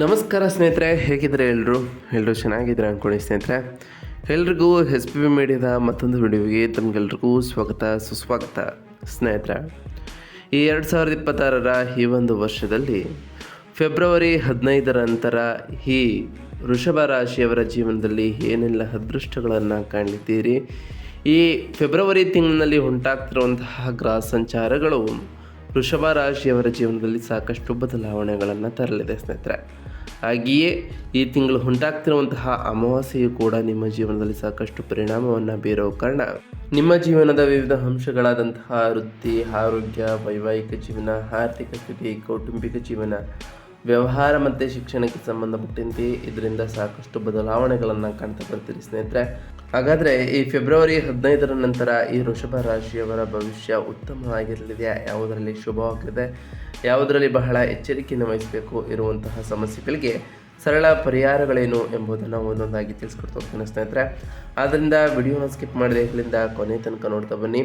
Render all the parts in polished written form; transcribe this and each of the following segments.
ನಮಸ್ಕಾರ ಸ್ನೇಹಿತರೆ, ಹೇಗಿದ್ರೆ ಎಲ್ಲರೂ ಚೆನ್ನಾಗಿದ್ರೆ ಅಂದ್ಕೊಳ್ಳಿ ಸ್ನೇಹಿತರೆ. ಎಲ್ರಿಗೂ SPB ಮೀಡಿಯಾದ ಮತ್ತೊಂದು ವಿಡಿಯೋಗೆ ತಮಗೆಲ್ರಿಗೂ ಸ್ವಾಗತ ಸುಸ್ವಾಗತ ಸ್ನೇಹಿತರೆ. ಈ 2026ರ ಈ ಒಂದು ವರ್ಷದಲ್ಲಿ ಫೆಬ್ರವರಿ 15ರ ನಂತರ ಈ ವೃಷಭ ರಾಶಿಯವರ ಜೀವನದಲ್ಲಿ ಏನೆಲ್ಲ ಅದೃಷ್ಟಗಳನ್ನು ಕಾಣಲಿದ್ದೀರಿ, ಈ ಫೆಬ್ರವರಿ ತಿಂಗಳಿನಲ್ಲಿ ಉಂಟಾಗ್ತಿರುವಂತಹ ಗ್ರಹ ಸಂಚಾರಗಳು ವೃಷಭ ರಾಶಿಯವರ ಜೀವನದಲ್ಲಿ ಸಾಕಷ್ಟು ಬದಲಾವಣೆಗಳನ್ನು ತರಲಿದೆ ಸ್ನೇಹಿತರೆ. ಹಾಗೆಯೇ ಈ ತಿಂಗಳು ಉಂಟಾಗ್ತಿರುವಂತಹ ಅಮಾವಾಸ್ಯೆಯು ಕೂಡ ನಿಮ್ಮ ಜೀವನದಲ್ಲಿ ಸಾಕಷ್ಟು ಪರಿಣಾಮವನ್ನು ಬೀರೋ ಕಾರಣ ನಿಮ್ಮ ಜೀವನದ ವಿವಿಧ ಅಂಶಗಳಾದಂತಹ ವೃತ್ತಿ, ಆರೋಗ್ಯ, ವೈವಾಹಿಕ ಜೀವನ, ಆರ್ಥಿಕ ಸ್ಥಿತಿ, ಕೌಟುಂಬಿಕ ಜೀವನ, ವ್ಯವಹಾರ ಮತ್ತು ಶಿಕ್ಷಣಕ್ಕೆ ಸಂಬಂಧಪಟ್ಟಂತೆ ಇದರಿಂದ ಸಾಕಷ್ಟು ಬದಲಾವಣೆಗಳನ್ನು ಕಾಣ್ತಾ ಬರ್ತೀರಿ ಸ್ನೇಹಿತರೆ. ಹಾಗಾದರೆ ಈ ಫೆಬ್ರವರಿ 15ರ ನಂತರ ಈ ವೃಷಭ ರಾಶಿಯವರ ಭವಿಷ್ಯ ಉತ್ತಮವಾಗಿರಲಿದೆ, ಯಾವುದರಲ್ಲಿ ಶುಭವಾಗಲಿದೆ, ಯಾವುದರಲ್ಲಿ ಬಹಳ ಎಚ್ಚರಿಕೆಯನ್ನು ವಹಿಸಬೇಕು, ಇರುವಂತಹ ಸಮಸ್ಯೆಗಳಿಗೆ ಸರಳ ಪರಿಹಾರಗಳೇನು ಎಂಬುದನ್ನು ಒಂದೊಂದಾಗಿ ತಿಳಿಸ್ಕೊಡ್ತಾ ಹೋಗ್ತೀನಿ ಸ್ನೇಹಿತರೆ. ಆದ್ದರಿಂದ ವಿಡಿಯೋನ ಸ್ಕಿಪ್ ಮಾಡಿದೆ ಇಲ್ಲಿಂದ ಕೊನೆ ತನಕ ನೋಡ್ತಾ ಬನ್ನಿ.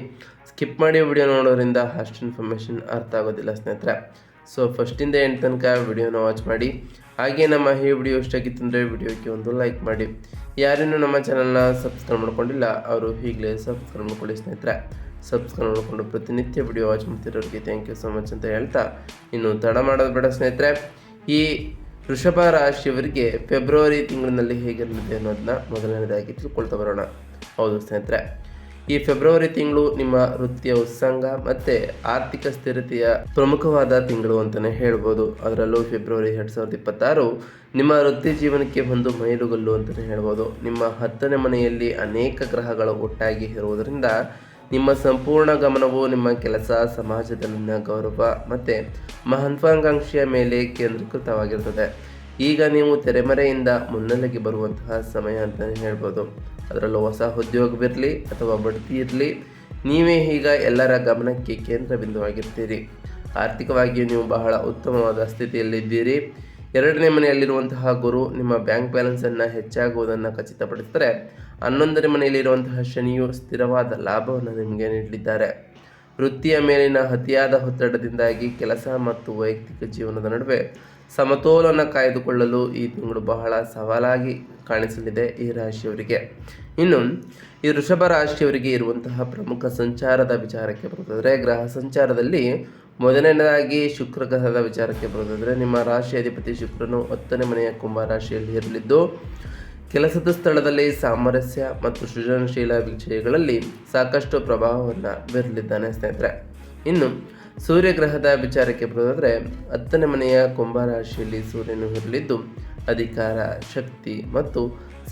ಸ್ಕಿಪ್ ಮಾಡಿ ವಿಡಿಯೋ ನೋಡೋದ್ರಿಂದ ಅಷ್ಟು ಇನ್ಫಾರ್ಮೇಷನ್ ಅರ್ಥ ಆಗೋದಿಲ್ಲ ಸ್ನೇಹಿತರೆ. ಸೊ ಫಸ್ಟಿಂದ ಎಂಡ್ ತನಕ ವಿಡಿಯೋನ ವಾಚ್ ಮಾಡಿ. ಹಾಗೆ ನಮ್ಮ ಈ ವಿಡಿಯೋ ಇಷ್ಟ ಆಗಿತ್ತು ಅಂದರೆ ವಿಡಿಯೋಕ್ಕೆ ಒಂದು ಲೈಕ್ ಮಾಡಿ. ಯಾರೇನು ನಮ್ಮ ಚಾನಲ್ನ ಸಬ್ಸ್ಕ್ರೈಬ್ ಮಾಡ್ಕೊಂಡಿಲ್ಲ ಅವರು ಈಗಲೇ ಸಬ್ಸ್ಕ್ರೈಬ್ ಮಾಡ್ಕೊಳ್ಳಿ ಸ್ನೇಹಿತರೆ. ಸಬ್ಸ್ಕ್ರೈಬ್ ಮಾಡಿಕೊಂಡು ಪ್ರತಿನಿತ್ಯ ವಿಡಿಯೋ ವಾಚ್ ಮಾಡ್ತಿರೋರಿಗೆ ಥ್ಯಾಂಕ್ ಯು ಸೊ ಮಚ್ ಅಂತ ಹೇಳ್ತಾ, ಇನ್ನು ತಡ ಮಾಡೋದು ಬೇಡ ಸ್ನೇಹಿತರೆ. ಈ ವೃಷಭ ರಾಶಿಯವರಿಗೆ ಫೆಬ್ರವರಿ ತಿಂಗಳಿನಲ್ಲಿ ಹೇಗಿರಲಿದೆ ಅನ್ನೋದನ್ನ ಮೊದಲನೇದಾಗಿ ತಿಳ್ಕೊಳ್ತಾ ಬರೋಣ. ಹೌದು ಸ್ನೇಹಿತರೆ, ಈ ಫೆಬ್ರವರಿ ತಿಂಗಳು ನಿಮ್ಮ ವೃತ್ತಿಯ ಉತ್ಸಂಗ ಮತ್ತು ಆರ್ಥಿಕ ಸ್ಥಿರತೆಯ ಪ್ರಮುಖವಾದ ತಿಂಗಳು ಅಂತಲೇ ಹೇಳ್ಬೋದು. ಅದರಲ್ಲೂ ಫೆಬ್ರವರಿ 2026 ನಿಮ್ಮ ವೃತ್ತಿ ಜೀವನಕ್ಕೆ ಒಂದು ಮೈಲುಗಲ್ಲು ಅಂತಲೇ ಹೇಳ್ಬೋದು. ನಿಮ್ಮ 10ನೇ ಮನೆಯಲ್ಲಿ ಅನೇಕ ಗ್ರಹಗಳು ಒಟ್ಟಾಗಿ ಇರುವುದರಿಂದ ನಿಮ್ಮ ಸಂಪೂರ್ಣ ಗಮನವು ನಿಮ್ಮ ಕೆಲಸ, ಸಮಾಜದಲ್ಲಿನ ಗೌರವ ಮತ್ತು ಮಹತ್ವಾಕಾಂಕ್ಷೆಯ ಮೇಲೆ ಕೇಂದ್ರೀಕೃತವಾಗಿರ್ತದೆ. ಈಗ ನೀವು ತೆರೆಮರೆಯಿಂದ ಮುನ್ನೆಲೆಗೆ ಬರುವಂತಹ ಸಮಯ ಅಂತಲೇ ಹೇಳ್ಬೋದು. ಅದರಲ್ಲೂ ಹೊಸ ಉದ್ಯೋಗವಿರಲಿ ಅಥವಾ ಬಡ್ತಿ ಇರಲಿ, ನೀವೇ ಈಗ ಎಲ್ಲರ ಗಮನಕ್ಕೆ ಕೇಂದ್ರ ಬಿಂದುವಾಗಿರ್ತೀರಿ. ಆರ್ಥಿಕವಾಗಿಯೂ ನೀವು ಬಹಳ ಉತ್ತಮವಾದ ಸ್ಥಿತಿಯಲ್ಲಿದ್ದೀರಿ. 2ನೇ ಮನೆಯಲ್ಲಿರುವಂತಹ ಗುರು ನಿಮ್ಮ ಬ್ಯಾಂಕ್ ಬ್ಯಾಲೆನ್ಸನ್ನು ಹೆಚ್ಚಾಗುವುದನ್ನು ಖಚಿತಪಡಿಸಿದರೆ, 11ನೇ ಮನೆಯಲ್ಲಿರುವಂತಹ ಶನಿಯು ಸ್ಥಿರವಾದ ಲಾಭವನ್ನು ನಿಮಗೆ ನೀಡಲಿದ್ದಾರೆ. ವೃತ್ತಿಯ ಮೇಲಿನ ಅತಿಯಾದ ಒತ್ತಡದಿಂದಾಗಿ ಕೆಲಸ ಮತ್ತು ವೈಯಕ್ತಿಕ ಜೀವನದ ನಡುವೆ ಸಮತೋಲನ ಕಾಯ್ದುಕೊಳ್ಳಲು ಈ ತಿಂಗಳು ಬಹಳ ಸವಾಲಾಗಿ ಕಾಣಿಸಲಿದೆ ಈ ರಾಶಿಯವರಿಗೆ. ಇನ್ನು ಈ ವೃಷಭ ರಾಶಿಯವರಿಗೆ ಇರುವಂತಹ ಪ್ರಮುಖ ಸಂಚಾರದ ವಿಚಾರಕ್ಕೆ ಬರುತ್ತಿದ್ದರೆ, ಗ್ರಹ ಸಂಚಾರದಲ್ಲಿ ಮೊದಲನೇದಾಗಿ ಶುಕ್ರ ಗ್ರಹದ ವಿಚಾರಕ್ಕೆ ಬರುತ್ತಿದ್ದರೆ, ನಿಮ್ಮ ರಾಶಿ ಅಧಿಪತಿ ಶುಕ್ರನು 10ನೇ ಮನೆಯ ಕುಂಭ ರಾಶಿಯಲ್ಲಿ ಇರಲಿದ್ದು ಕೆಲಸದ ಸ್ಥಳದಲ್ಲಿ ಸಾಮರಸ್ಯ ಮತ್ತು ಸೃಜನಶೀಲ ವಿಷಯಗಳಲ್ಲಿ ಸಾಕಷ್ಟು ಪ್ರಭಾವವನ್ನು ಬೀರಲಿದ್ದಾನೆ ಸ್ನೇಹಿತರೆ. ಇನ್ನು ಸೂರ್ಯಗ್ರಹದ ವಿಚಾರಕ್ಕೆ ಬರೋದಾದರೆ 10ನೇ ಮನೆಯ ಕುಂಭ ರಾಶಿಯಲ್ಲಿ ಸೂರ್ಯನು ಇರಲಿದ್ದು ಅಧಿಕಾರ, ಶಕ್ತಿ ಮತ್ತು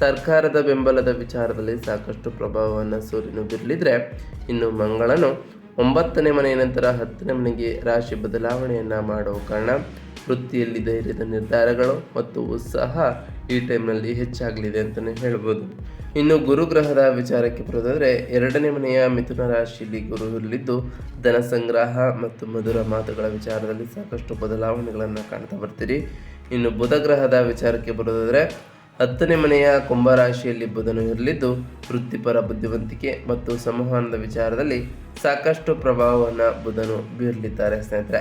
ಸರ್ಕಾರದ ಬೆಂಬಲದ ವಿಚಾರದಲ್ಲಿ ಸಾಕಷ್ಟು ಪ್ರಭಾವವನ್ನು ಸೂರ್ಯನು ಬೀರಲಿದ್ರೆ, ಇನ್ನು ಮಂಗಳನು 9ನೇ ಮನೆಯ ನಂತರ 10ನೇ ಮನೆಗೆ ರಾಶಿ ಬದಲಾವಣೆಯನ್ನು ಮಾಡುವ ಕಾರಣ ವೃತ್ತಿಯಲ್ಲಿ ಧೈರ್ಯದ ನಿರ್ಧಾರಗಳು ಮತ್ತು ಉತ್ಸಾಹ ಈ ಟೈಮ್ನಲ್ಲಿ ಹೆಚ್ಚಾಗಲಿದೆ ಅಂತಲೇ ಹೇಳ್ಬೋದು. ಇನ್ನು ಗುರುಗ್ರಹದ ವಿಚಾರಕ್ಕೆ ಬರೋದಾದರೆ 2ನೇ ಮನೆಯ ಮಿಥುನ ರಾಶಿಯಲ್ಲಿ ಗುರು ಇರಲಿದ್ದು ಧನ ಸಂಗ್ರಹ ಮತ್ತು ಮಧುರ ಮಾತುಗಳ ವಿಚಾರದಲ್ಲಿ ಸಾಕಷ್ಟು ಬದಲಾವಣೆಗಳನ್ನು ಕಾಣ್ತಾ ಬರ್ತೀರಿ. ಇನ್ನು ಬುಧ ಗ್ರಹದ ವಿಚಾರಕ್ಕೆ ಬರೋದಾದರೆ 10ನೇ ಮನೆಯ ಕುಂಭ ರಾಶಿಯಲ್ಲಿ ಬುಧನು ಇರಲಿದ್ದು ವೃತ್ತಿಪರ ಬುದ್ಧಿವಂತಿಕೆ ಮತ್ತು ಸಂವಹನದ ವಿಚಾರದಲ್ಲಿ ಸಾಕಷ್ಟು ಪ್ರಭಾವವನ್ನು ಬುಧನು ಬೀರಲಿದ್ದಾರೆ ಸ್ನೇಹಿತರೆ.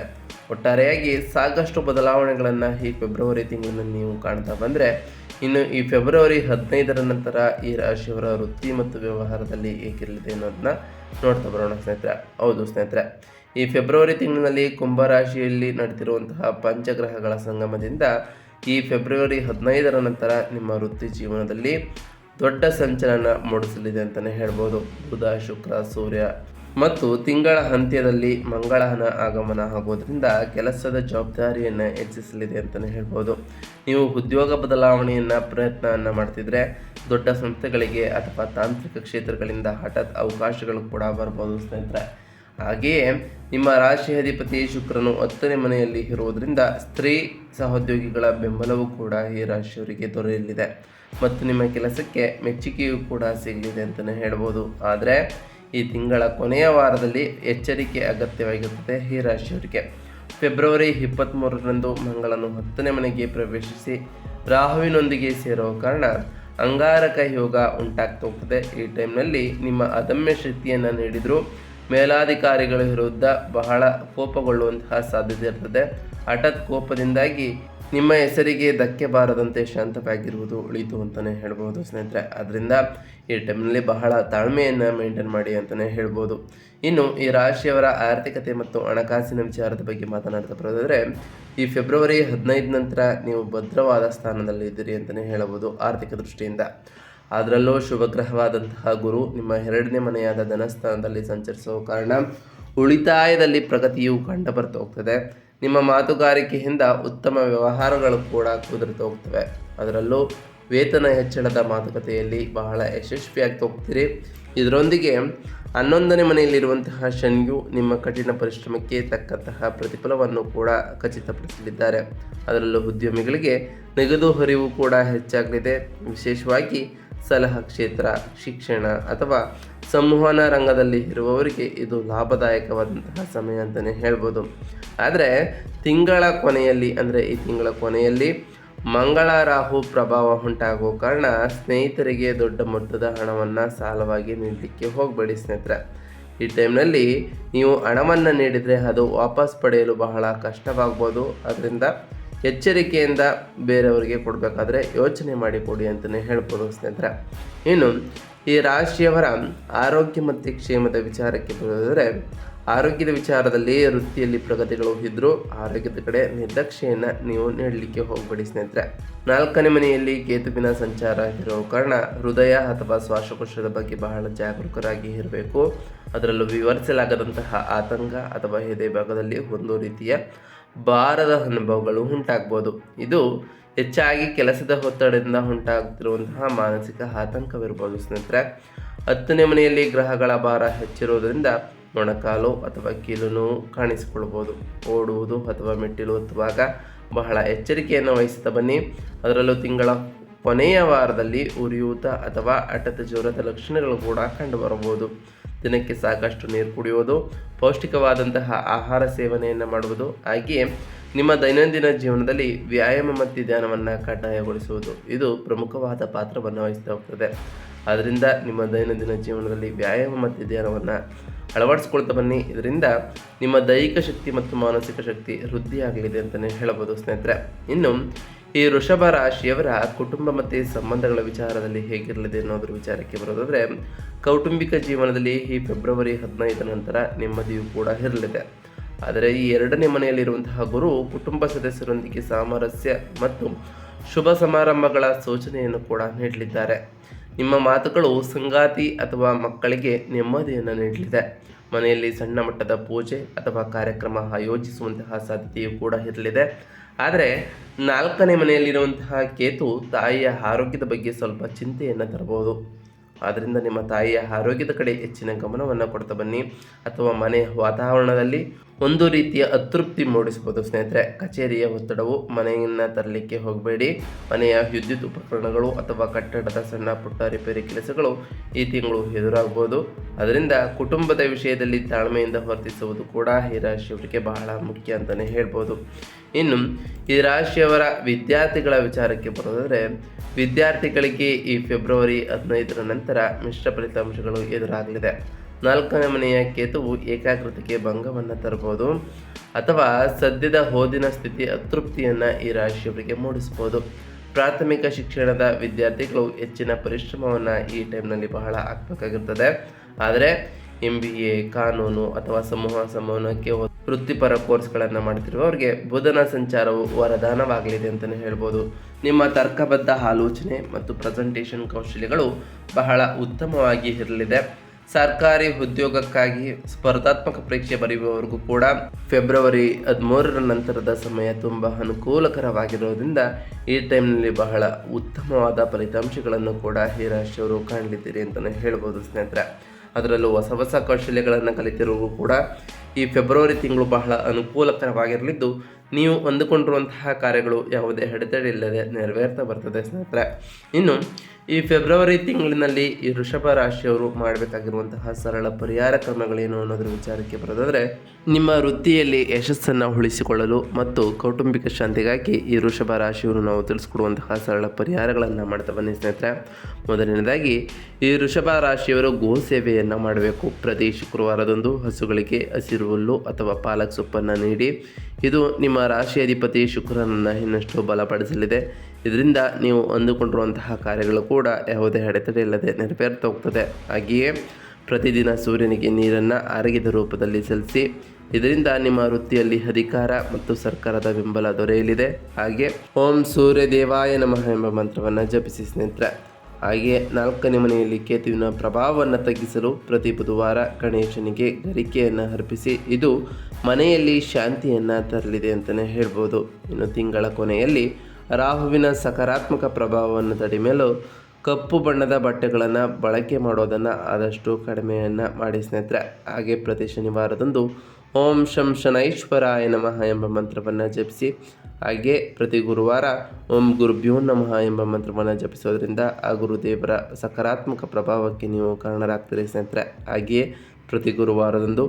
ಒಟ್ಟಾರೆಯಾಗಿ ಸಾಕಷ್ಟು ಬದಲಾವಣೆಗಳನ್ನು ಈ ಫೆಬ್ರವರಿ ತಿಂಗಳಿನಲ್ಲಿ ನೀವು ಕಾಣ್ತಾ ಬಂದರೆ, ಇನ್ನು ಈ ಫೆಬ್ರವರಿ 15ರ ನಂತರ ಈ ರಾಶಿಯವರ ವೃತ್ತಿ ಮತ್ತು ವ್ಯವಹಾರದಲ್ಲಿ ಹೇಗಿರಲಿದೆ ಅನ್ನೋದನ್ನ ನೋಡ್ತಾ ಬರೋಣ ಸ್ನೇಹಿತರೆ. ಹೌದು ಸ್ನೇಹಿತರೆ, ಈ ಫೆಬ್ರವರಿ ತಿಂಗಳಿನಲ್ಲಿ ಕುಂಭ ರಾಶಿಯಲ್ಲಿ ನಡೆದಿರುವಂತಹ ಪಂಚಗ್ರಹಗಳ ಸಂಗಮದಿಂದ ಈ ಫೆಬ್ರವರಿ 15ರ ನಂತರ ನಿಮ್ಮ ವೃತ್ತಿ ಜೀವನದಲ್ಲಿ ದೊಡ್ಡ ಸಂಚಲನ ಮೂಡಿಸಲಿದೆ ಅಂತಲೇ ಹೇಳ್ಬೋದು. ಬುಧ, ಶುಕ್ರ, ಸೂರ್ಯ ಮತ್ತು ತಿಂಗಳ ಅಂತ್ಯದಲ್ಲಿ ಮಂಗಳನ ಆಗಮನ ಆಗೋದ್ರಿಂದ ಕೆಲಸದ ಜವಾಬ್ದಾರಿಯನ್ನು ಹೆಚ್ಚಿಸಲಿದೆ ಅಂತಲೇ ಹೇಳ್ಬೋದು. ನೀವು ಉದ್ಯೋಗ ಬದಲಾವಣೆಯನ್ನು ಪ್ರಯತ್ನವನ್ನು ಮಾಡ್ತಿದ್ರೆ ದೊಡ್ಡ ಸಂಸ್ಥೆಗಳಿಗೆ ಅಥವಾ ತಾಂತ್ರಿಕ ಕ್ಷೇತ್ರಗಳಿಂದ ಹಠಾತ್ ಅವಕಾಶಗಳು ಕೂಡ ಬರ್ಬೋದು ಸ್ನೇಹಿತರೆ. ಹಾಗೆಯೇ ನಿಮ್ಮ ರಾಶಿ ಅಧಿಪತಿ ಶುಕ್ರನು 10ನೇ ಮನೆಯಲ್ಲಿ ಇರುವುದರಿಂದ ಸ್ತ್ರೀ ಸಹೋದ್ಯೋಗಿಗಳ ಬೆಂಬಲವೂ ಕೂಡ ಈ ರಾಶಿಯವರಿಗೆ ದೊರೆಯಲಿದೆ ಮತ್ತು ನಿಮ್ಮ ಕೆಲಸಕ್ಕೆ ಮೆಚ್ಚುಗೆಯೂ ಕೂಡ ಸಿಗಲಿದೆ ಅಂತಲೇ ಹೇಳ್ಬೋದು. ಆದರೆ ಈ ತಿಂಗಳ ಕೊನೆಯ ವಾರದಲ್ಲಿ ಎಚ್ಚರಿಕೆ ಅಗತ್ಯವಾಗಿರುತ್ತದೆ ಈ ರಾಶಿಯವರಿಗೆ. ಫೆಬ್ರವರಿ 23ರಂದು ಮಂಗಳನು 10ನೇ ಮನೆಗೆ ಪ್ರವೇಶಿಸಿ ರಾಹುವಿನೊಂದಿಗೆ ಸೇರುವ ಕಾರಣ ಅಂಗಾರಕ ಯೋಗ ಉಂಟಾಗ್ತಾ ಹೋಗ್ತದೆ. ಈ ಟೈಮ್ನಲ್ಲಿ ನಿಮ್ಮ ಅದಮ್ಯ ಶಕ್ತಿಯನ್ನು ನೀಡಿದರೂ ಮೇಲಾಧಿಕಾರಿಗಳ ವಿರುದ್ಧ ಬಹಳ ಕೋಪಗೊಳ್ಳುವಂತಹ ಸಾಧ್ಯತೆ ಇರ್ತದೆ. ಹಠಾತ್ ಕೋಪದಿಂದಾಗಿ ನಿಮ್ಮ ಹೆಸರಿಗೆ ಧಕ್ಕೆ ಬಾರದಂತೆ ಶಾಂತವಾಗಿರುವುದು ಒಳಿತು ಅಂತಲೇ ಹೇಳ್ಬೋದು ಸ್ನೇಹಿತರೆ. ಅದರಿಂದ ಈ ಟೈಮ್ನಲ್ಲಿ ಬಹಳ ತಾಳ್ಮೆಯನ್ನು ಮೇಂಟೈನ್ ಮಾಡಿ ಅಂತಲೇ ಹೇಳ್ಬೋದು. ಇನ್ನು ಈ ರಾಶಿಯವರ ಆರ್ಥಿಕತೆ ಮತ್ತು ಹಣಕಾಸಿನ ವಿಚಾರದ ಬಗ್ಗೆ ಮಾತನಾಡ್ತಾ ಬರೋದಾದರೆ, ಈ ಫೆಬ್ರವರಿ 15 ನಂತರ ನೀವು ಭದ್ರವಾದ ಸ್ಥಾನದಲ್ಲಿ ಇದ್ದೀರಿ ಅಂತಲೇ ಹೇಳಬಹುದು ಆರ್ಥಿಕ ದೃಷ್ಟಿಯಿಂದ. ಅದರಲ್ಲೂ ಶುಭಗ್ರಹವಾದಂತಹ ಗುರು ನಿಮ್ಮ 2ನೇ ಮನೆಯಾದ ಧನಸ್ಥಾನದಲ್ಲಿ ಸಂಚರಿಸುವ ಕಾರಣ ಉಳಿತಾಯದಲ್ಲಿ ಪ್ರಗತಿಯು ಕಂಡು ಬರ್ತಾ ಹೋಗ್ತದೆ. ನಿಮ್ಮ ಮಾತುಗಾರಿಕೆಯಿಂದ ಉತ್ತಮ ವ್ಯವಹಾರಗಳು ಕೂಡ ಕುದುರ್ತಾ ಹೋಗ್ತವೆ. ಅದರಲ್ಲೂ ವೇತನ ಹೆಚ್ಚಳದ ಮಾತುಕತೆಯಲ್ಲಿ ಬಹಳ ಯಶಸ್ವಿಯಾಗ್ತಾ ಹೋಗ್ತೀರಿ. ಇದರೊಂದಿಗೆ 11ನೇ ಮನೆಯಲ್ಲಿರುವಂತಹ ಶನಿಯು ನಿಮ್ಮ ಕಠಿಣ ಪರಿಶ್ರಮಕ್ಕೆ ತಕ್ಕಂತಹ ಪ್ರತಿಫಲವನ್ನು ಕೂಡ ಖಚಿತಪಡಿಸಲಿದ್ದಾರೆ. ಅದರಲ್ಲೂ ಉದ್ಯಮಿಗಳಿಗೆ ನಗದು ಹರಿವು ಕೂಡ ಹೆಚ್ಚಾಗಲಿದೆ. ವಿಶೇಷವಾಗಿ ಸಲಹಾ ಕ್ಷೇತ್ರ, ಶಿಕ್ಷಣ ಅಥವಾ ಸಂವಹನ ರಂಗದಲ್ಲಿ ಇರುವವರಿಗೆ ಇದು ಲಾಭದಾಯಕವಾದಂತಹ ಸಮಯ ಅಂತಲೇ ಹೇಳ್ಬೋದು. ಆದರೆ ತಿಂಗಳ ಕೊನೆಯಲ್ಲಿ, ಅಂದರೆ ಈ ತಿಂಗಳ ಕೊನೆಯಲ್ಲಿ ಮಂಗಳ ರಾಹು ಪ್ರಭಾವ ಉಂಟಾಗುವ ಕಾರಣ ಸ್ನೇಹಿತರಿಗೆ ದೊಡ್ಡ ಮೊತ್ತದ ಹಣವನ್ನು ಸಾಲವಾಗಿ ನೀಡಲಿಕ್ಕೆ ಹೋಗಬೇಡಿ ಸ್ನೇಹಿತರೆ. ಈ ಟೈಮ್ನಲ್ಲಿ ನೀವು ಹಣವನ್ನು ನೀಡಿದರೆ ಅದು ವಾಪಸ್ ಪಡೆಯಲು ಬಹಳ ಕಷ್ಟವಾಗ್ಬೋದು. ಅದರಿಂದ ಎಚ್ಚರಿಕೆಯಿಂದ ಬೇರೆಯವರಿಗೆ ಕೊಡಬೇಕಾದ್ರೆ ಯೋಚನೆ ಮಾಡಿ ಕೊಡಿ ಅಂತಲೇ ಹೇಳ್ಬೋದು ಸ್ನೇಹಿತರೆ. ಇನ್ನು ಈ ರಾಶಿಯವರ ಆರೋಗ್ಯ ಮತ್ತು ಕ್ಷೇಮದ ವಿಚಾರಕ್ಕೆ ಬರೋದಾದರೆ, ಆರೋಗ್ಯದ ವಿಚಾರದಲ್ಲಿ ವೃತ್ತಿಯಲ್ಲಿ ಪ್ರಗತಿಗಳು ಇದ್ದರೂ ಆರೋಗ್ಯದ ಕಡೆ ನಿರ್ಲಕ್ಷ್ಯೆಯನ್ನು ನೀವು ನೀಡಲಿಕ್ಕೆ ಹೋಗಬೇಡಿ ಸ್ನೇಹಿತರೆ. 4ನೇ ಮನೆಯಲ್ಲಿ ಕೇತುವಿನ ಸಂಚಾರ ಇರೋ ಕಾರಣ ಹೃದಯ ಅಥವಾ ಶ್ವಾಸಕೋಶದ ಬಗ್ಗೆ ಬಹಳ ಜಾಗರೂಕರಾಗಿ ಇರಬೇಕು. ಅದರಲ್ಲೂ ವಿವರಿಸಲಾಗದಂತಹ ಆತಂಕ ಅಥವಾ ಎದೆ ಭಾಗದಲ್ಲಿ ಒಂದು ರೀತಿಯ ಭಾರದ ಅನುಭವಗಳು ಉಂಟಾಗ್ಬೋದು. ಇದು ಹೆಚ್ಚಾಗಿ ಕೆಲಸದ ಒತ್ತಡದಿಂದ ಉಂಟಾಗ್ತಿರುವಂತಹ ಮಾನಸಿಕ ಆತಂಕವಿರ್ಬೋದು ಸ್ನೇಹಿತರೆ. 10ನೇ ಮನೆಯಲ್ಲಿ ಗ್ರಹಗಳ ಭಾರ ಹೆಚ್ಚಿರುವುದರಿಂದ ಮೊಣಕಾಲು ಅಥವಾ ಕೀಲು ನೋವು ಕಾಣಿಸಿಕೊಳ್ಬೋದು. ಓಡುವುದು ಅಥವಾ ಮೆಟ್ಟಿಲು ಹತ್ತುವಾಗ ಬಹಳ ಎಚ್ಚರಿಕೆಯನ್ನು ವಹಿಸುತ್ತಾ ಬನ್ನಿ. ಅದರಲ್ಲೂ ತಿಂಗಳ ಕೊನೆಯ ವಾರದಲ್ಲಿ ಉರಿಯೂತ ಅಥವಾ ಹಠದ ಜ್ವರದ ಲಕ್ಷಣಗಳು ಕೂಡ ಕಂಡುಬರಬಹುದು. ದಿನಕ್ಕೆ ಸಾಕಷ್ಟು ನೀರು ಕುಡಿಯುವುದು, ಪೌಷ್ಟಿಕವಾದಂತಹ ಆಹಾರ ಸೇವನೆಯನ್ನು ಮಾಡುವುದು, ಹಾಗೆಯೇ ನಿಮ್ಮ ದೈನಂದಿನ ಜೀವನದಲ್ಲಿ ವ್ಯಾಯಾಮ ಮತ್ತು ಧ್ಯಾನವನ್ನು ಕಡ್ಡಾಯಗೊಳಿಸುವುದು ಇದು ಪ್ರಮುಖವಾದ ಪಾತ್ರವನ್ನು ವಹಿಸ್ತಾ ಹೋಗ್ತದೆ. ಆದ್ದರಿಂದ ನಿಮ್ಮ ದೈನಂದಿನ ಜೀವನದಲ್ಲಿ ವ್ಯಾಯಾಮ ಮತ್ತು ಧ್ಯಾನವನ್ನು ಅಳವಡಿಸ್ಕೊಳ್ತಾ ಬನ್ನಿ. ಇದರಿಂದ ನಿಮ್ಮ ದೈಹಿಕ ಶಕ್ತಿ ಮತ್ತು ಮಾನಸಿಕ ಶಕ್ತಿ ವೃದ್ಧಿಯಾಗಲಿದೆ ಅಂತಲೇ ಹೇಳಬಹುದು ಸ್ನೇಹಿತರೆ. ಇನ್ನು ಈ ವೃಷಭ ರಾಶಿಯವರ ಕುಟುಂಬ ಮತ್ತು ಸಂಬಂಧಗಳ ವಿಚಾರದಲ್ಲಿ ಹೇಗಿರಲಿದೆ ಅನ್ನೋದ್ರ ವಿಚಾರಕ್ಕೆ ಬರೋದಾದರೆ, ಕೌಟುಂಬಿಕ ಜೀವನದಲ್ಲಿ ಈ ಫೆಬ್ರವರಿ 15 ನಂತರ ನೆಮ್ಮದಿಯೂ ಕೂಡ ಇರಲಿದೆ. ಆದರೆ ಈ 2ನೇ ಮನೆಯಲ್ಲಿರುವಂತಹ ಗುರು ಕುಟುಂಬ ಸದಸ್ಯರೊಂದಿಗೆ ಸಾಮರಸ್ಯ ಮತ್ತು ಶುಭ ಸಮಾರಂಭಗಳ ಸೂಚನೆಯನ್ನು ಕೂಡ ನೀಡಲಿದ್ದಾರೆ. ನಿಮ್ಮ ಮಾತುಗಳು ಸಂಗಾತಿ ಅಥವಾ ಮಕ್ಕಳಿಗೆ ನೆಮ್ಮದಿಯನ್ನು ನೀಡಲಿದೆ. ಮನೆಯಲ್ಲಿ ಸಣ್ಣ ಮಟ್ಟದ ಪೂಜೆ ಅಥವಾ ಕಾರ್ಯಕ್ರಮ ಆಯೋಜಿಸುವಂತಹ ಸಾಧ್ಯತೆಯೂ ಕೂಡ ಇರಲಿದೆ. ಆದರೆ 4ನೇ ಮನೆಯಲ್ಲಿರುವಂತಹ ಕೇತು ತಾಯಿಯ ಆರೋಗ್ಯದ ಬಗ್ಗೆ ಸ್ವಲ್ಪ ಚಿಂತೆಯನ್ನು ತರಬಹುದು. ಆದ್ದರಿಂದ ನಿಮ್ಮ ತಾಯಿಯ ಆರೋಗ್ಯದ ಕಡೆ ಹೆಚ್ಚಿನ ಗಮನವನ್ನು ಕೊಡ್ತಾ ಬನ್ನಿ. ಅಥವಾ ಮನೆಯ ವಾತಾವರಣದಲ್ಲಿ ಒಂದು ರೀತಿಯ ಅತೃಪ್ತಿ ಮೂಡಿಸಬಹುದು ಸ್ನೇಹಿತರೆ. ಕಚೇರಿಯ ಒತ್ತಡವು ಮನೆಯನ್ನು ತರಲಿಕ್ಕೆ ಹೋಗಬೇಡಿ. ಮನೆಯ ವಿದ್ಯುತ್ ಉಪಕರಣಗಳು ಅಥವಾ ಕಟ್ಟಡದ ಸಣ್ಣ ಪುಟ್ಟ ರಿಪೇರಿ ಕೆಲಸಗಳು ಈ ತಿಂಗಳು ಎದುರಾಗಬಹುದು. ಅದರಿಂದ ಕುಟುಂಬದ ವಿಷಯದಲ್ಲಿ ತಾಳ್ಮೆಯಿಂದ ವರ್ತಿಸುವುದು ಕೂಡ ಈ ರಾಶಿಯವರಿಗೆ ಬಹಳ ಮುಖ್ಯ ಅಂತಲೇ ಹೇಳ್ಬೋದು. ಇನ್ನು ಈ ರಾಶಿಯವರ ವಿದ್ಯಾರ್ಥಿಗಳ ವಿಚಾರಕ್ಕೆ ಬರೋದಾದರೆ, ವಿದ್ಯಾರ್ಥಿಗಳಿಗೆ ಈ ಫೆಬ್ರವರಿ 15 ನಂತರ ಮಿಶ್ರ ಫಲಿತಾಂಶಗಳು ಎದುರಾಗಲಿದೆ. 4ನೇ ಮನೆಯ ಕೇತುವು ಏಕಾಗ್ರತೆಗೆ ಭಂಗವನ್ನು ತರಬಹುದು ಅಥವಾ ಸದ್ಯದ ಓದಿನ ಸ್ಥಿತಿ ಅತೃಪ್ತಿಯನ್ನು ಈ ರಾಶಿಯವರಿಗೆ ಮೂಡಿಸಬಹುದು. ಪ್ರಾಥಮಿಕ ಶಿಕ್ಷಣದ ವಿದ್ಯಾರ್ಥಿಗಳು ಹೆಚ್ಚಿನ ಪರಿಶ್ರಮವನ್ನು ಈ ಟೈಮ್ನಲ್ಲಿ ಬಹಳ ಹಾಕಬೇಕಾಗಿರ್ತದೆ. ಆದರೆ MBA, ಕಾನೂನು ಅಥವಾ ಸಮೂಹ ಸಂವಹನಕ್ಕೆ ವೃತ್ತಿಪರ ಕೋರ್ಸ್ಗಳನ್ನು ಮಾಡ್ತಿರುವವರಿಗೆ ಬುಧನ ಸಂಚಾರವು ವರದಾನವಾಗಲಿದೆ ಅಂತಲೇ ಹೇಳ್ಬೋದು. ನಿಮ್ಮ ತರ್ಕಬದ್ಧ ಆಲೋಚನೆ ಮತ್ತು ಪ್ರೆಸೆಂಟೇಷನ್ ಕೌಶಲ್ಯಗಳು ಬಹಳ ಉತ್ತಮವಾಗಿ ಇರಲಿದೆ. ಸರ್ಕಾರಿ ಉದ್ಯೋಗಕ್ಕಾಗಿ ಸ್ಪರ್ಧಾತ್ಮಕ ಪರೀಕ್ಷೆ ಬರೆಯುವವರೆಗೂ ಕೂಡ ಫೆಬ್ರವರಿ 13 ನಂತರದ ಸಮಯ ತುಂಬ ಅನುಕೂಲಕರವಾಗಿರೋದ್ರಿಂದ ಈ ಟೈಮ್ನಲ್ಲಿ ಬಹಳ ಉತ್ತಮವಾದ ಫಲಿತಾಂಶಗಳನ್ನು ಕೂಡ ಈ ರಾಶಿಯವರು ಕಾಣಲಿದ್ದೀರಿ ಅಂತಲೇ ಹೇಳ್ಬೋದು ಸ್ನೇಹಿತರೆ. ಅದರಲ್ಲೂ ಹೊಸ ಹೊಸ ಕೌಶಲ್ಯಗಳನ್ನು ಕಲಿತಿರೋರು ಕೂಡ ಈ ಫೆಬ್ರವರಿ ತಿಂಗಳು ಬಹಳ ಅನುಕೂಲಕರವಾಗಿರಲಿದ್ದು, ನೀವು ಅಂದುಕೊಂಡಿರುವಂತಹ ಕಾರ್ಯಗಳು ಯಾವುದೇ ಅಡೆತಡೆ ಇಲ್ಲದೆ ನೆರವೇರ್ತಾ ಬರ್ತದೆ ಸ್ನೇಹಿತರೆ. ಇನ್ನು ಈ ಫೆಬ್ರವರಿ ತಿಂಗಳಿನಲ್ಲಿ ಈ ವೃಷಭ ರಾಶಿಯವರು ಮಾಡಬೇಕಾಗಿರುವಂತಹ ಸರಳ ಪರಿಹಾರ ಕ್ರಮಗಳೇನು ಅನ್ನೋದ್ರ ವಿಚಾರಕ್ಕೆ ಬರೋದಾದರೆ, ನಿಮ್ಮ ವೃತ್ತಿಯಲ್ಲಿ ಯಶಸ್ಸನ್ನು ಉಳಿಸಿಕೊಳ್ಳಲು ಮತ್ತು ಕೌಟುಂಬಿಕ ಶಾಂತಿಗಾಗಿ ಈ ವೃಷಭ ರಾಶಿಯವರು ನಾವು ತಿಳಿಸ್ಕೊಡುವಂತಹ ಸರಳ ಪರಿಹಾರಗಳನ್ನು ಮಾಡ್ತಾ ಬನ್ನಿ ಸ್ನೇಹಿತರೆ. ಮೊದಲನೇದಾಗಿ ಈ ವೃಷಭ ರಾಶಿಯವರು ಗೋ ಸೇವೆಯನ್ನು ಮಾಡಬೇಕು. ಪ್ರತಿ ಶುಕ್ರವಾರದಂದು ಹಸುಗಳಿಗೆ ಹಸಿರು ಹುಲ್ಲು ಅಥವಾ ಪಾಲಕ್ ಸೊಪ್ಪನ್ನು ನೀಡಿ. ಇದು ನಿಮ್ಮ ನಿಮ್ಮ ರಾಶಿ ಅಧಿಪತಿ ಶುಕ್ರನನ್ನು ಇನ್ನಷ್ಟು ಬಲಪಡಿಸಲಿದೆ. ಇದರಿಂದ ನೀವು ಅಂದುಕೊಂಡಿರುವಂತಹ ಕಾರ್ಯಗಳು ಕೂಡ ಯಾವುದೇ ಅಡೆತಡೆ ಇಲ್ಲದೆ ನೆರವೇರ್ತಾ ಹೋಗ್ತದೆ. ಹಾಗೆಯೇ ಪ್ರತಿದಿನ ಸೂರ್ಯನಿಗೆ ನೀರನ್ನು ಆರಗಿದ ರೂಪದಲ್ಲಿ ಸಲ್ಲಿಸಿ. ಇದರಿಂದ ನಿಮ್ಮ ವೃತ್ತಿಯಲ್ಲಿ ಅಧಿಕಾರ ಮತ್ತು ಸರ್ಕಾರದ ಬೆಂಬಲ ದೊರೆಯಲಿದೆ. ಹಾಗೆ ಓಂ ಸೂರ್ಯ ದೇವಾಯ ನಮಃ ಎಂಬ ಮಂತ್ರವನ್ನು ಜಪಿಸಿ ಸ್ನೇಹಿತರೆ. ಹಾಗೆ 4ನೇ ಮನೆಯಲ್ಲಿ ಕೇತುವಿನ ಪ್ರಭಾವವನ್ನು ತಗ್ಗಿಸಲು ಪ್ರತಿ ಬುಧವಾರ ಗಣೇಶನಿಗೆ ಗರಿಕೆಯನ್ನು ಅರ್ಪಿಸಿ. ಇದು ಮನೆಯಲ್ಲಿ ಶಾಂತಿಯನ್ನು ತರಲಿದೆ ಅಂತಲೇ ಹೇಳ್ಬೋದು. ಇನ್ನು ತಿಂಗಳ ಕೊನೆಯಲ್ಲಿ ರಾಹುವಿನ ಸಕಾರಾತ್ಮಕ ಪ್ರಭಾವವನ್ನು ತಡೆಯಲು ಕಪ್ಪು ಬಣ್ಣದ ಬಟ್ಟೆಗಳನ್ನು ಬಳಕೆ ಮಾಡೋದನ್ನು ಆದಷ್ಟು ಕಡಿಮೆಯನ್ನು ಮಾಡಿ ಸ್ನೇಹಿತರೆ. ಹಾಗೆ ಪ್ರತಿ ಶನಿವಾರದಂದು ಓಂ ಶಂ ಶನೈಶ್ವರಾಯ ನಮಃ ಎಂಬ ಮಂತ್ರವನ್ನು ಜಪಿಸಿ. ಹಾಗೆ ಪ್ರತಿ ಗುರುವಾರ ಓಂ ಗುರುಭ್ಯೋ ನಮಃ ಎಂಬ ಮಂತ್ರವನ್ನು ಜಪಿಸೋದ್ರಿಂದ ಆ ಗುರುದೇವರ ಸಕಾರಾತ್ಮಕ ಪ್ರಭಾವಕ್ಕೆ ನೀವು ಕಾರಣರಾಗ್ತೀರಿ ಸ್ನೇಹಿತರೆ. ಹಾಗೆಯೇ ಪ್ರತಿ ಗುರುವಾರದಂದು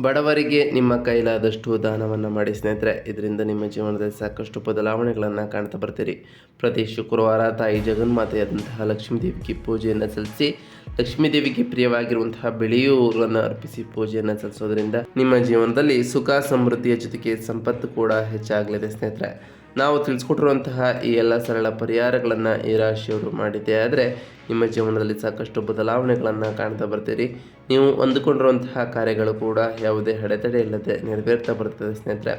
ಬಡವರಿಗೆ ನಿಮ್ಮ ಕೈಲಾದಷ್ಟು ದಾನವನ್ನು ಮಾಡಿ ಸ್ನೇಹಿತರೆ. ಇದರಿಂದ ನಿಮ್ಮ ಜೀವನದಲ್ಲಿ ಸಾಕಷ್ಟು ಬದಲಾವಣೆಗಳನ್ನು ಕಾಣ್ತಾ ಬರ್ತೀರಿ. ಪ್ರತಿ ಶುಕ್ರವಾರ ತಾಯಿ ಜಗನ್ಮಾತೆಯಾದಂತಹ ಲಕ್ಷ್ಮೀ ದೇವಿಗೆ ಪೂಜೆಯನ್ನು ಸಲ್ಲಿಸಿ. ಲಕ್ಷ್ಮೀ ದೇವಿಗೆ ಪ್ರಿಯವಾಗಿರುವಂತಹ ಬೆಳೆಯೂರನ್ನು ಅರ್ಪಿಸಿ ಪೂಜೆಯನ್ನು ಸಲ್ಲಿಸೋದ್ರಿಂದ ನಿಮ್ಮ ಜೀವನದಲ್ಲಿ ಸುಖ ಸಮೃದ್ಧಿಯ ಜೊತೆಗೆ ಸಂಪತ್ತು ಕೂಡ ಹೆಚ್ಚಾಗಲಿದೆ ಸ್ನೇಹಿತರೆ. ನಾವು ತಿಳಿಸ್ಕೊಟ್ಟಿರುವಂತಹ ಈ ಎಲ್ಲ ಸರಳ ಪರಿಹಾರಗಳನ್ನು ಈ ರಾಶಿಯವರು ಮಾಡಿದ್ದೇ ಆದರೆ ನಿಮ್ಮ ಜೀವನದಲ್ಲಿ ಸಾಕಷ್ಟು ಬದಲಾವಣೆಗಳನ್ನು ಕಾಣ್ತಾ ಬರ್ತೀರಿ. ನೀವು ಅಂದುಕೊಂಡಿರುವಂತಹ ಕಾರ್ಯಗಳು ಕೂಡ ಯಾವುದೇ ಅಡೆತಡೆ ಇಲ್ಲದೆ ನೆರವೇರ್ತಾ ಬರ್ತದೆ ಸ್ನೇಹಿತರೆ.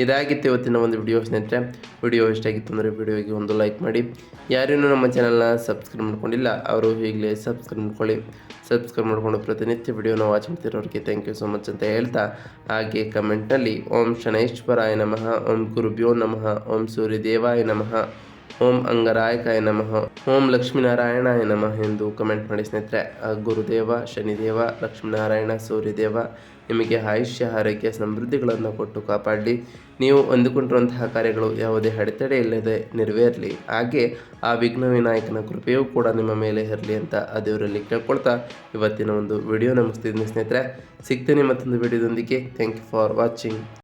ಇದಾಗಿತ್ತು ಇವತ್ತಿನ ಒಂದು ವಿಡಿಯೋ ಸ್ನೇಹಿತರೆ. ವಿಡಿಯೋ ಇಷ್ಟ ಆಗಿತ್ತು ಅಂದರೆ ವಿಡಿಯೋಗೆ ಒಂದು ಲೈಕ್ ಮಾಡಿ. ಯಾರೇನೂ ನಮ್ಮ ಚಾನಲ್ನ ಸಬ್ಸ್ಕ್ರೈಬ್ ಮಾಡ್ಕೊಂಡಿಲ್ಲ ಅವರು ಈಗಲೇ ಸಬ್ಸ್ಕ್ರೈಬ್ ಮಾಡ್ಕೊಳ್ಳಿ. ಸಬ್ಸ್ಕ್ರೈಬ್ ಮಾಡಿಕೊಂಡು ಪ್ರತಿನಿತ್ಯ ವಿಡಿಯೋನ ವಾಚ್ ಮಾಡ್ತಿರೋರಿಗೆ ಥ್ಯಾಂಕ್ ಯು ಸೊ ಮಚ್ ಅಂತ ಹೇಳ್ತಾ, ಹಾಗೆ ಕಮೆಂಟ್ನಲ್ಲಿ ಓಂ ಶನೈಶ್ವರಾಯ ನಮಃ, ಓಂ ಗುರುಭ್ಯೋ ನಮಃ, ಓಂ ಸೂರ್ಯದೇವಾಯ ನಮಃ, ಓಂ ಅಂಗರಾಯಕಾಯ ನಮಃ, ಓಂ ಲಕ್ಷ್ಮೀನಾರಾಯಣಾಯ ನಮಃ ಎಂದು ಕಮೆಂಟ್ ಮಾಡಿ ಸ್ನೇಹಿತರೆ. ಗುರುದೇವ, ಶನಿದೇವ, ಲಕ್ಷ್ಮೀನಾರಾಯಣ, ಸೂರ್ಯದೇವ ನಿಮಗೆ ಆಯುಷ್ಯ ಆರೋಗ್ಯ ಸಮೃದ್ಧಿಗಳನ್ನು ಕೊಟ್ಟು ಕಾಪಾಡಲಿ. ನೀವು ಅಂದುಕೊಂಡಿರುವಂತಹ ಕಾರ್ಯಗಳು ಯಾವುದೇ ಅಡೆತಡೆ ಇಲ್ಲದೆ ನೆರವೇರಲಿ. ಹಾಗೆ ಆ ವಿಘ್ನ ವಿನಾಯಕನ ಕೃಪೆಯೂ ಕೂಡ ನಿಮ್ಮ ಮೇಲೆ ಇರಲಿ ಅಂತ ಆ ದೇವರಲ್ಲಿ ಕೇಳ್ಕೊಳ್ತಾ ಇವತ್ತಿನ ಒಂದು ವಿಡಿಯೋನ ಮುಗಿಸ್ತಿದ್ದೀನಿ ಸ್ನೇಹಿತರೆ. ಸಿಗ್ತೀನಿ ಮತ್ತೊಂದು ವಿಡಿಯೋದೊಂದಿಗೆ. Thank you for watching.